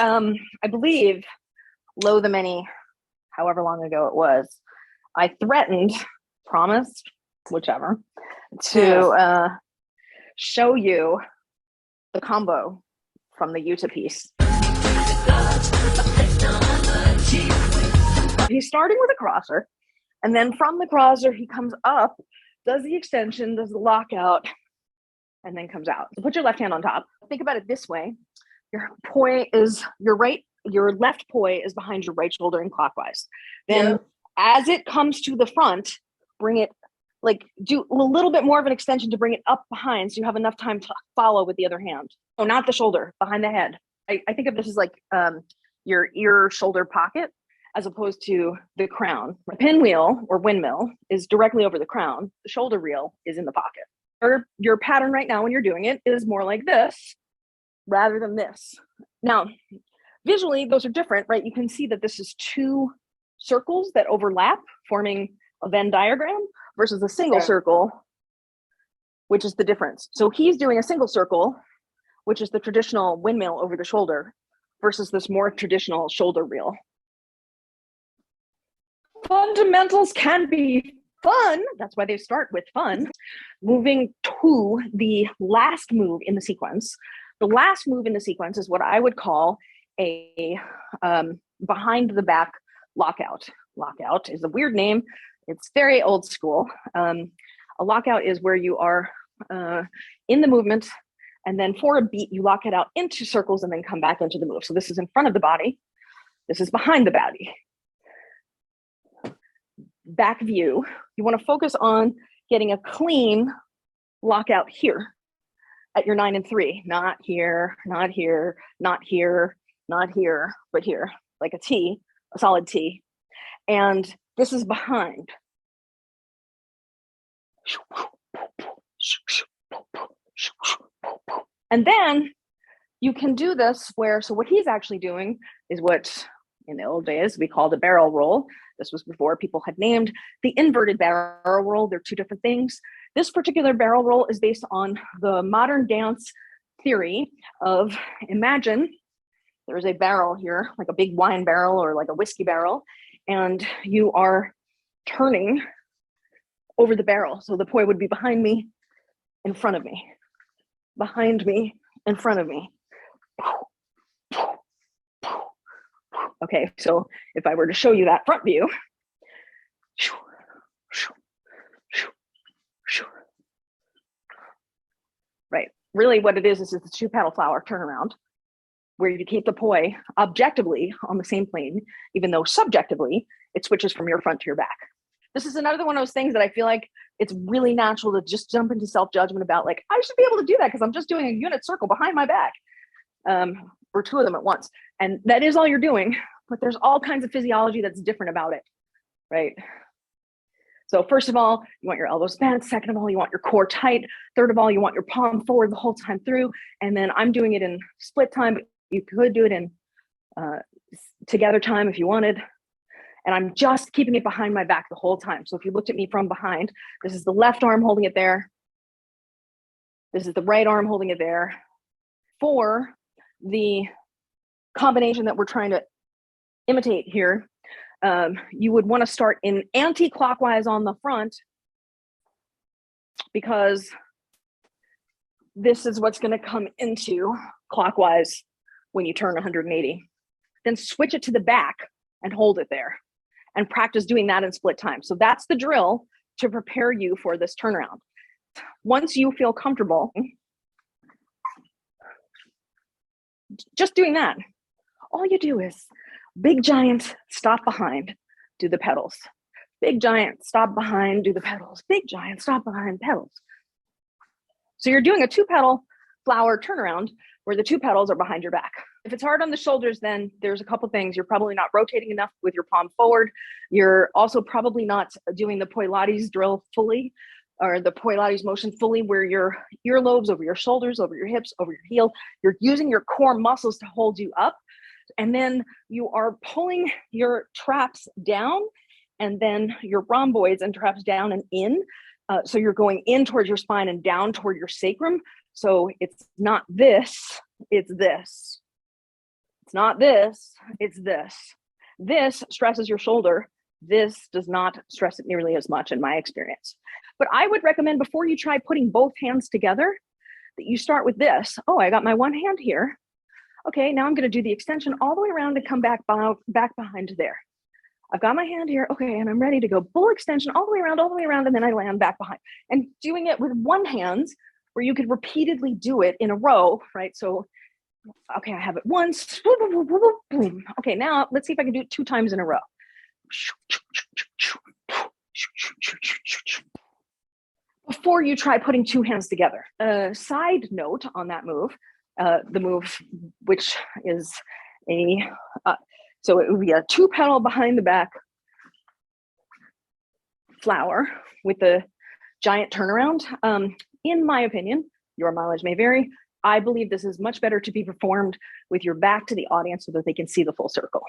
I believe, lo the many, however long ago it was, I threatened, promised, whichever, to show you the combo from the Yuta piece. He's starting with a crosser, and then from the crosser, he comes up, does the extension, does the lockout, and then comes out. So put your left hand on top. Think about it this way. Your poi is your left poi is behind your right shoulder and clockwise. Then as it comes to the front, bring it, like do a little bit more of an extension to bring it up behind so you have enough time to follow with the other hand. Oh, not the shoulder, behind the head. I think of this as like your ear shoulder pocket as opposed to the crown. The pinwheel or windmill is directly over the crown. The shoulder reel is in the pocket. Your pattern right now when you're doing it is more like this rather than this. Now, visually, those are different, right? You can see that this is two circles that overlap, forming a Venn diagram versus a single circle, which is the difference. So he's doing a single circle, which is the traditional windmill over the shoulder, versus this more traditional shoulder reel. Fundamentals can be fun. That's why they start with fun. Moving to the last move in the sequence. The last move in the sequence is what I would call a behind the back lockout. Lockout is a weird name. It's very old school. A lockout is where you are in the movement, and then for a beat, you lock it out into circles and then come back into the move. So this is in front of the body. This is behind the body. Back view, you want to focus on getting a clean lockout here at your 9 and 3, not here, not here, not here, not here, but here, like a T, a solid T. And this is behind. And then you can do this where, so what he's actually doing is what in the old days we called a barrel roll. This was before people had named the inverted barrel roll. They're two different things. This particular barrel roll is based on the modern dance theory of, imagine there's a barrel here, like a big wine barrel or like a whiskey barrel, and you are turning over the barrel. So the poi would be behind me, in front of me, behind me, in front of me. Okay, so if I were to show you that front view, right, really what it is the two paddle flower turnaround, where you keep the poi objectively on the same plane, even though subjectively it switches from your front to your back. This is another one of those things that I feel like it's really natural to just jump into self-judgment about, like, I should be able to do that because I'm just doing a unit circle behind my back, or two of them at once. And that is all you're doing, but there's all kinds of physiology that's different about it, right? So first of all, you want your elbows bent. Second of all, you want your core tight. Third of all, you want your palm forward the whole time through. And then I'm doing it in split time, but you could do it in together time if you wanted. And I'm just keeping it behind my back the whole time. So if you looked at me from behind, this is the left arm holding it there. This is the right arm holding it there. For the combination that we're trying to imitate here, you would want to start in anti-clockwise on the front, because this is what's going to come into clockwise when you turn 180. Then switch it to the back and hold it there and practice doing that in split time. So that's the drill to prepare you for this turnaround. Once you feel comfortable just doing that, all you do is big giant, stop behind, do the pedals. Big giant, stop behind, do the pedals. Big giant, stop behind, pedals. So you're doing a two pedal flower turnaround where the two pedals are behind your back. If it's hard on the shoulders, then there's a couple things. You're probably not rotating enough with your palm forward. You're also probably not doing the Pilates drill fully, or the Pilates motion fully, where your earlobes over your shoulders, over your hips, over your heel. You're using your core muscles to hold you up. And then you are pulling your traps down, and then your rhomboids and traps down and in. So you're going in towards your spine and down toward your sacrum. So it's not this, it's this. It's not this, it's this. This stresses your shoulder. This does not stress it nearly as much in my experience. But I would recommend before you try putting both hands together, that you start with this. Oh, I got my one hand here. Okay, now I'm going to do the extension all the way around and come back behind there. I've got my hand here. Okay, and I'm ready to go full extension all the way around, and then I land back behind. And doing it with one hand, where you could repeatedly do it in a row, right? So, okay, I have it once. Boom. Okay, now let's see if I can do it 2 times in a row. Before you try putting 2 hands together. A side note on that move, the move, which is so it would be a 2 pedal behind the back flower with a giant turnaround. In my opinion, your mileage may vary. I believe this is much better to be performed with your back to the audience so that they can see the full circle.